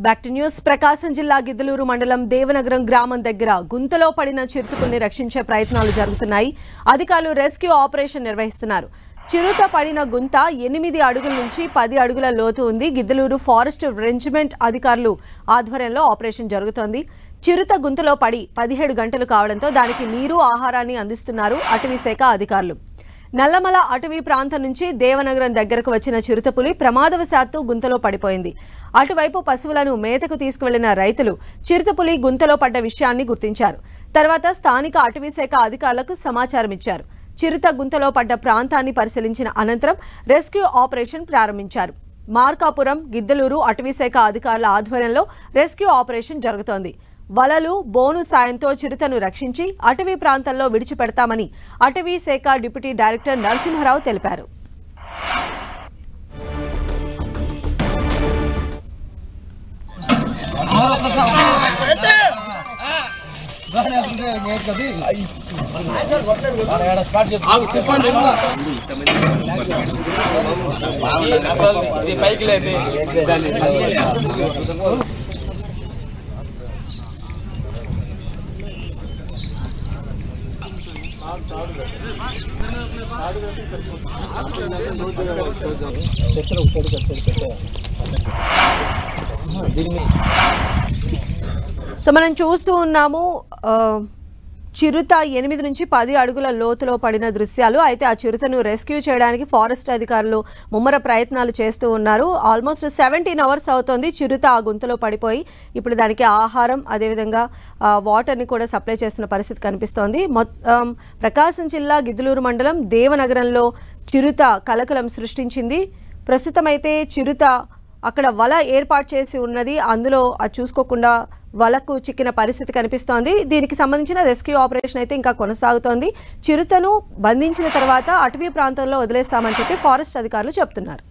Back to news. ప్రకాశం జిల్లా గిద్దలూరు మండలం దేవనగరం గ్రామం దగ్గర గుంతలో పడిన చిరుతపుల్ని రక్షించే ప్రయత్నాలు జరుగుతున్నాయి. అధికారులు రెస్క్యూ ఆపరేషన్ నిర్వహిస్తున్నారు. చిరుత పడిన గుంత 8 అడుగుల నుంచి 10 అడుగుల లోతు ఉంది. గిద్దలూరు ఫారెస్ట్ రెంజిమెంట్ అధికారులు ఆధ్వర్యంలో ఆపరేషన్ జరుగుతోంది. చిరుత గుంతలో పడి 17 గంటలు కావడంతో దానికి నీరు, ఆహారాన్ని అందిస్తున్నారు అటవీ శాఖ అధికారులు. నల్లమల అటవీ ప్రాంతం నుంచి దేవనగరం దగ్గరకు వచ్చిన చిరుతపులి ప్రమాదవశాత్తు గుంతలో పడిపోయింది. అటువైపు పశువులను మేతకు తీసుకువెళ్లిన రైతులు చిరుతపులి గుంతలో పడ్డ విషయాన్ని గుర్తించారు. తర్వాత స్థానిక అటవీ శాఖ అధికారులకు సమాచారం ఇచ్చారు. చిరుత గుంతలో పడ్డ ప్రాంతాన్ని పరిశీలించిన అనంతరం రెస్క్యూ ఆపరేషన్ ప్రారంభించారు. మార్కాపురం, గిద్దలూరు అటవీ శాఖ అధికారుల ఆధ్వర్యంలో రెస్క్యూ ఆపరేషన్ జరుగుతోంది. వలలు, బోను సాయంతో చిరుతను రక్షించి అటవీ ప్రాంతంలో విడిచిపెడతామని అటవీ శాఖ డిప్యూటీ డైరెక్టర్ నరసింహారావు తెలిపారు. సో మనం చూస్తూ ఉన్నాము చిరుత 8 నుంచి 10 అడుగుల లోతులో పడిన దృశ్యాలు. అయితే ఆ చిరుతను రెస్క్యూ చేయడానికి ఫారెస్ట్ అధికారులు ముమ్మర ప్రయత్నాలు చేస్తూ ఉన్నారు. ఆల్మోస్ట్ 17 అవర్స్ అవుతోంది చిరుత ఆ గుంతలో పడిపోయి. ఇప్పుడు దానికి ఆహారం, అదేవిధంగా వాటర్ని కూడా సప్లై చేస్తున్న పరిస్థితి కనిపిస్తోంది. ప్రకాశం జిల్లా గిద్దలూరు మండలం దేవనగరంలో చిరుత కలకలం సృష్టించింది. ప్రస్తుతం అయితే చిరుత అక్కడ వల ఏర్పాటు చేసి ఉన్నది. అందులో అది చూసుకోకుండా వలకు చిక్కిన పరిస్థితి కనిపిస్తోంది. దీనికి సంబంధించిన రెస్క్యూ ఆపరేషన్ అయితే ఇంకా కొనసాగుతోంది. చిరుతను బంధించిన తర్వాత అటవీ ప్రాంతంలో వదిలేస్తామని చెప్పి ఫారెస్ట్ అధికారులు చెప్తున్నారు.